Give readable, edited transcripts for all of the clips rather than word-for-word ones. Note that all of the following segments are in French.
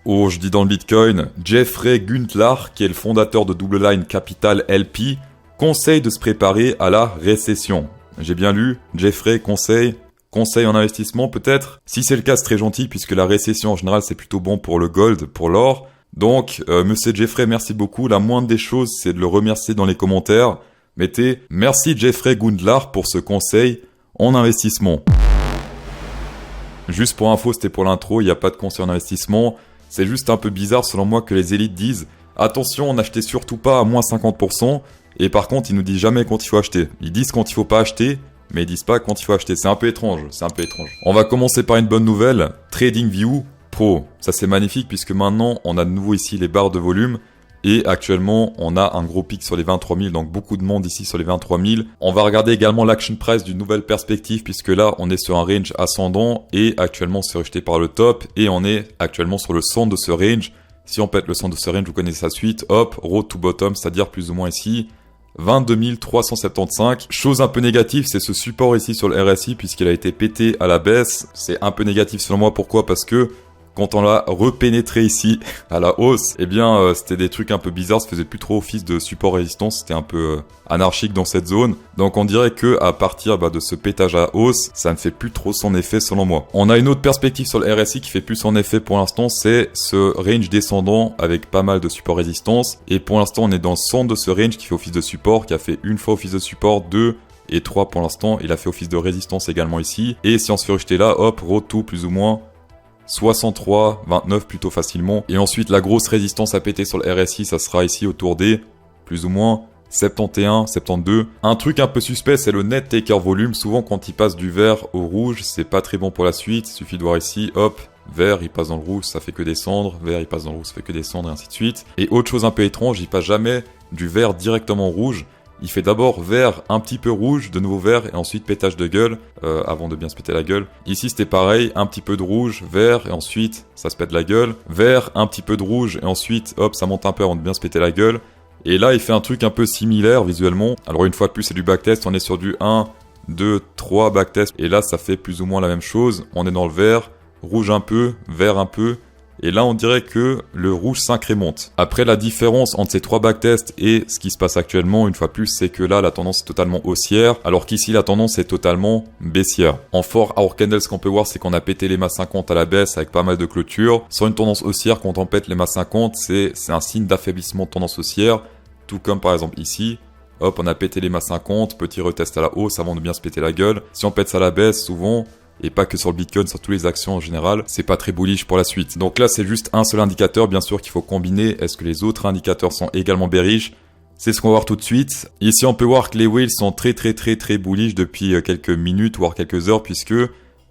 Oh, je dis dans le Bitcoin, Jeffrey Guntlar, qui est le fondateur de Double Line Capital LP, conseille de se préparer à la récession. J'ai bien lu, Jeffrey conseille en investissement peut-être. Si c'est le cas, c'est très gentil puisque la récession en général c'est plutôt bon pour le gold, pour l'or. Donc, monsieur Jeffrey, merci beaucoup. La moindre des choses, c'est de le remercier dans les commentaires. Mettez « Merci Jeffrey Guntlar pour ce conseil en investissement ». Juste pour info, c'était pour l'intro, il n'y a pas de conseil en investissement. C'est juste un peu bizarre selon moi que les élites disent « Attention, n'achetez surtout pas à moins 50%. » Et par contre, ils nous disent jamais quand il faut acheter. Ils disent quand il faut pas acheter, mais ils disent pas quand il faut acheter. C'est un peu étrange, On va commencer par une bonne nouvelle. TradingView Pro. Ça c'est magnifique puisque maintenant, on a de nouveau ici les barres de volume. Et actuellement, on a un gros pic sur les 23 000, donc beaucoup de monde ici sur les 23 000. On va regarder également l'action price d'une nouvelle perspective, puisque là, on est sur un range ascendant, et actuellement, c'est rejeté par le top, et on est actuellement sur le centre de ce range. Si on pète le centre de ce range, vous connaissez sa suite, hop, road to bottom, c'est-à-dire plus ou moins ici, 22 375. Chose un peu négative, c'est ce support ici sur le RSI, puisqu'il a été pété à la baisse. C'est un peu négatif selon moi, pourquoi? Parce que quand on l'a repénétré ici à la hausse, eh bien c'était des trucs un peu bizarres, ça faisait plus trop office de support résistance, c'était un peu anarchique dans cette zone. Donc on dirait que à partir de ce pétage à hausse, ça ne fait plus trop son effet selon moi. On a une autre perspective sur le RSI qui fait plus son effet pour l'instant, c'est ce range descendant avec pas mal de support résistance. Et pour l'instant on est dans le centre de ce range qui fait office de support, qui a fait une fois office de support, 2 et 3 pour l'instant. Il a fait office de résistance également ici. Et si on se fait rejeter là, hop, retour plus ou moins 63, 29 plutôt facilement. Et ensuite, la grosse résistance à péter sur le RSI, ça sera ici autour des plus ou moins 71, 72. Un truc un peu suspect, c'est le net taker volume. Souvent, quand il passe du vert au rouge, c'est pas très bon pour la suite. Il suffit de voir ici, hop, vert, il passe dans le rouge, ça fait que descendre. Vert, il passe dans le rouge, ça fait que descendre, et ainsi de suite. Et autre chose un peu étrange, il passe jamais du vert directement au rouge. Il fait d'abord vert, un petit peu rouge, de nouveau vert, et ensuite pétage de gueule, avant de bien se péter la gueule. Ici, c'était pareil, un petit peu de rouge, vert, et ensuite, ça se pète la gueule. Vert, un petit peu de rouge, et ensuite, hop, ça monte un peu avant de bien se péter la gueule. Et là, il fait un truc un peu similaire visuellement. Alors, une fois de plus, c'est du backtest, on est sur du 1, 2, 3 backtest. Et là, ça fait plus ou moins la même chose. On est dans le vert, rouge un peu, vert un peu. Et là, on dirait que le rouge s'incrémente. Après, la différence entre ces 3 backtests et ce qui se passe actuellement, une fois plus, c'est que là, la tendance est totalement haussière, alors qu'ici, la tendance est totalement baissière. En 4 hour candles, ce qu'on peut voir, c'est qu'on a pété les MA 50 à la baisse avec pas mal de clôtures. Sur une tendance haussière, quand on pète les MA 50, c'est un signe d'affaiblissement de tendance haussière, tout comme par exemple ici. Hop, on a pété les MA 50, petit retest à la hausse avant de bien se péter la gueule. Si on pète ça à la baisse, souvent, et pas que sur le Bitcoin, sur toutes les actions en général, c'est pas très bullish pour la suite. Donc là, c'est juste un seul indicateur, bien sûr qu'il faut combiner. Est-ce que les autres indicateurs sont également bearish? C'est ce qu'on va voir tout de suite. Ici, on peut voir que les whales sont très bullish depuis quelques minutes, voire quelques heures, puisque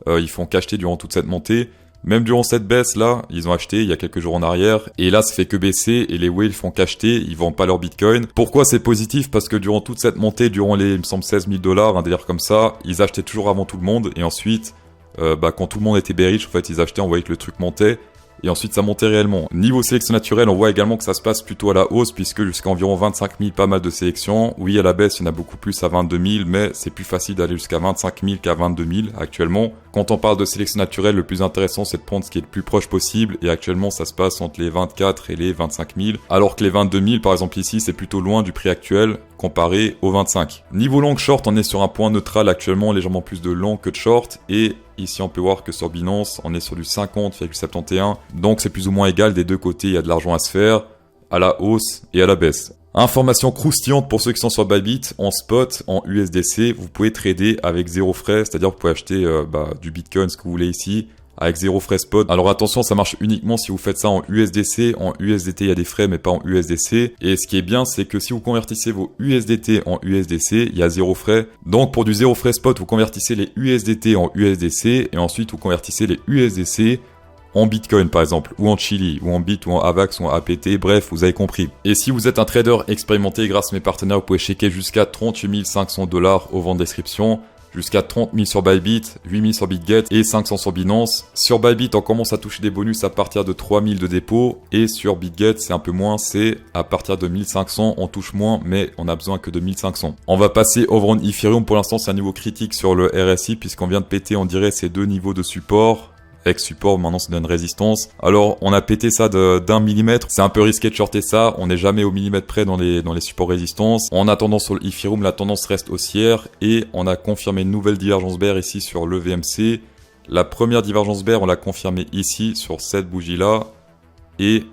ils font qu'acheter durant toute cette montée. Même durant cette baisse là, ils ont acheté il y a quelques jours en arrière, et là ça fait que baisser, et les whales font qu'acheter, ils vendent pas leur Bitcoin. Pourquoi c'est positif? Parce que durant toute cette montée, durant les, il me semble, 16 000 $, un délire comme ça, ils achetaient toujours avant tout le monde, et ensuite, quand tout le monde était bearish, en fait ils achetaient, on voyait que le truc montait, et ensuite ça montait réellement. Niveau sélection naturelle, on voit également que ça se passe plutôt à la hausse, puisque jusqu'à environ 25 000, pas mal de sélections. Oui, à la baisse, il y en a beaucoup plus à 22 000, mais c'est plus facile d'aller jusqu'à 25 000 qu'à 22 000 actuellement. Quand on parle de sélection naturelle, le plus intéressant, c'est de prendre ce qui est le plus proche possible, et actuellement, ça se passe entre les 24 et les 25 000, alors que les 22 000, par exemple ici, c'est plutôt loin du prix actuel, comparé aux 25. Niveau long short, on est sur un point neutral actuellement, légèrement plus de long que de short, et ici on peut voir que sur Binance, on est sur du 50,71, donc c'est plus ou moins égal des deux côtés, il y a de l'argent à se faire, à la hausse et à la baisse. Information croustillante pour ceux qui sont sur Bybit, en spot, en USDC, vous pouvez trader avec 0 frais, c'est-à-dire que vous pouvez acheter du Bitcoin, ce que vous voulez ici, avec 0 frais spot. Alors attention, ça marche uniquement si vous faites ça en USDC. En USDT, il y a des frais, mais pas en USDC. Et ce qui est bien, c'est que si vous convertissez vos USDT en USDC, il y a 0 frais. Donc pour du 0 frais spot, vous convertissez les USDT en USDC, et ensuite vous convertissez les USDC en Bitcoin par exemple, ou en Chili, ou en Bit, ou en AVAX, ou en APT, bref, vous avez compris. Et si vous êtes un trader expérimenté, grâce à mes partenaires, vous pouvez checker jusqu'à 38 500 $ au vent de description, jusqu'à 30 000 sur Bybit, 8 000 sur BitGet et 500 sur Binance. Sur Bybit, on commence à toucher des bonus à partir de 3 000 de dépôt, et sur BitGet, c'est un peu moins, c'est à partir de 1500, on touche moins, mais on a besoin que de 1500. On va passer over on Ethereum, pour l'instant c'est un niveau critique sur le RSI, puisqu'on vient de péter, on dirait, ces deux niveaux de support, ex-support, maintenant ça donne résistance. Alors on a pété ça d'1 millimètre, c'est un peu risqué de shorter ça, on n'est jamais au millimètre près dans les supports résistance. En attendant sur le Ethereum, la tendance reste haussière et on a confirmé une nouvelle divergence bear ici sur le VMC. La première divergence bear, on l'a confirmée ici sur cette bougie là et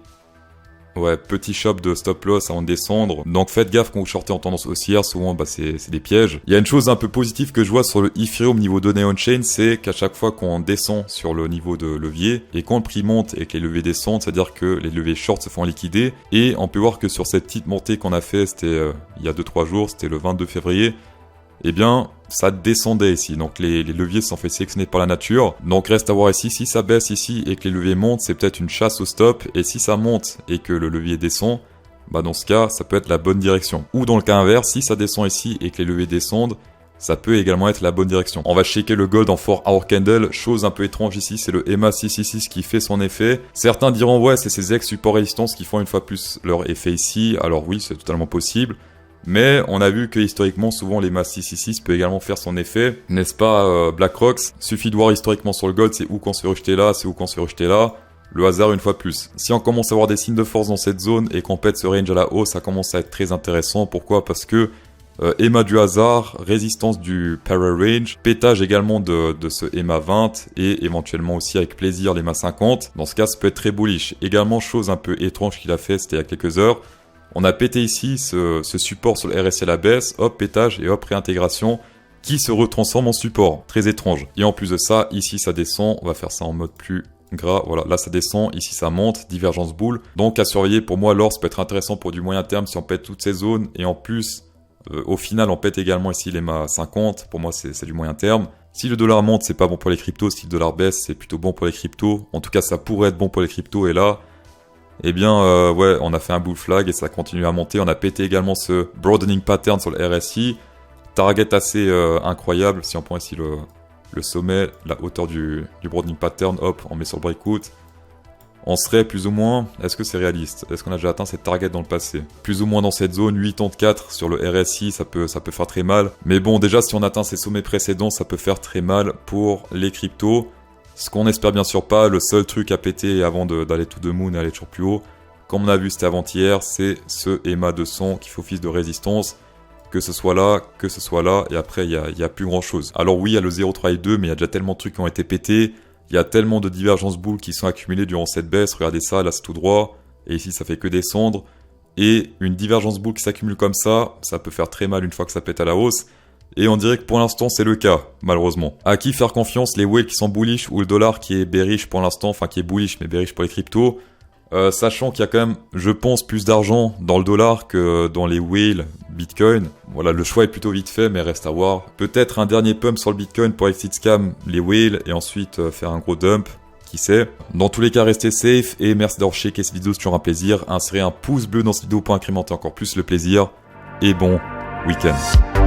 ouais, petit shop de stop loss avant de descendre. Donc faites gaffe quand vous shortez en tendance haussière, souvent c'est des pièges. Il y a une chose un peu positive que je vois sur le Ethereum niveau donné on-chain, c'est qu'à chaque fois qu'on descend sur le niveau de levier, et quand le prix monte et que les leviers descendent, c'est-à-dire que les leviers short se font liquider, et on peut voir que sur cette petite montée qu'on a fait, c'était il y a 2-3 jours, c'était le 22 février, eh bien, ça descendait ici. Donc les leviers sont fait sélectionner par la nature. Donc reste à voir ici, si ça baisse ici et que les leviers montent, c'est peut-être une chasse au stop. Et si ça monte et que le levier descend, bah dans ce cas, ça peut être la bonne direction. Ou dans le cas inverse, si ça descend ici et que les leviers descendent, ça peut également être la bonne direction. On va checker le gold en 4 hour candle. Chose un peu étrange ici, c'est le EMA 666 qui fait son effet. Certains diront ouais, c'est ces ex-supports résistance qui font une fois plus leur effet ici. Alors oui, c'est totalement possible. Mais on a vu que historiquement, souvent les EMA 666 peut également faire son effet, n'est-ce pas BlackRock? Suffit de voir historiquement sur le gold, c'est où qu'on se fait rejeter là, c'est où qu'on se fait rejeter là. Le hasard une fois plus. Si on commence à avoir des signes de force dans cette zone et qu'on pète ce range à la hausse, ça commence à être très intéressant. Pourquoi? Parce que EMA du hasard, résistance du para range, pétage également de ce EMA 20 et éventuellement aussi avec plaisir l'EMA 50. Dans ce cas, ça peut être très bullish. Également, chose un peu étrange qu'il a fait, c'était il y a quelques heures. On a pété ici ce support sur le RSI à la baisse, hop, pétage et hop, réintégration qui se retransforme en support. Très étrange. Et en plus de ça, ici ça descend, on va faire ça en mode plus gras, voilà, là ça descend, ici ça monte, divergence boule. Donc à surveiller, pour moi l'or ça peut être intéressant pour du moyen terme si on pète toutes ces zones et en plus, au final on pète également ici les EMA 50, pour moi c'est du moyen terme. Si le dollar monte, c'est pas bon pour les cryptos, si le dollar baisse, c'est plutôt bon pour les cryptos. En tout cas, ça pourrait être bon pour les cryptos et là, eh bien, ouais, on a fait un bull flag et ça continue à monter. On a pété également ce broadening pattern sur le RSI. Target assez incroyable. Si on prend ici le sommet, la hauteur du broadening pattern, hop, on met sur le breakout. On serait plus ou moins, est-ce que c'est réaliste? Est-ce qu'on a déjà atteint cette target dans le passé? Plus ou moins dans cette zone, 84 sur le RSI, ça peut faire très mal. Mais bon, déjà, si on atteint ces sommets précédents, ça peut faire très mal pour les cryptos. Ce qu'on espère bien sûr pas, le seul truc à péter avant d'aller to the moon et aller toujours plus haut, comme on a vu c'était avant-hier, c'est ce EMA 200 qui fait office de résistance, que ce soit là, et après il y a plus grand chose. Alors oui, il y a le 0,3 et 2, mais il y a déjà tellement de trucs qui ont été pétés, il y a tellement de divergences boules qui sont accumulées durant cette baisse, regardez ça, là c'est tout droit, et ici ça fait que descendre, et une divergence boule qui s'accumule comme ça peut faire très mal une fois que ça pète à la hausse. Et on dirait que pour l'instant c'est le cas, malheureusement. À qui faire confiance, les whales qui sont bullish ou le dollar qui est bearish pour l'instant, enfin qui est bullish mais bearish pour les cryptos, sachant qu'il y a quand même, je pense, plus d'argent dans le dollar que dans les whales Bitcoin. Voilà, le choix est plutôt vite fait, mais reste à voir. Peut-être un dernier pump sur le Bitcoin pour exit scam les whales et ensuite faire un gros dump. Qui sait. Dans tous les cas, restez safe et merci d'avoir checké cette vidéo, c'est toujours un plaisir. Insérez un pouce bleu dans cette vidéo pour incrémenter encore plus le plaisir. Et bon week-end.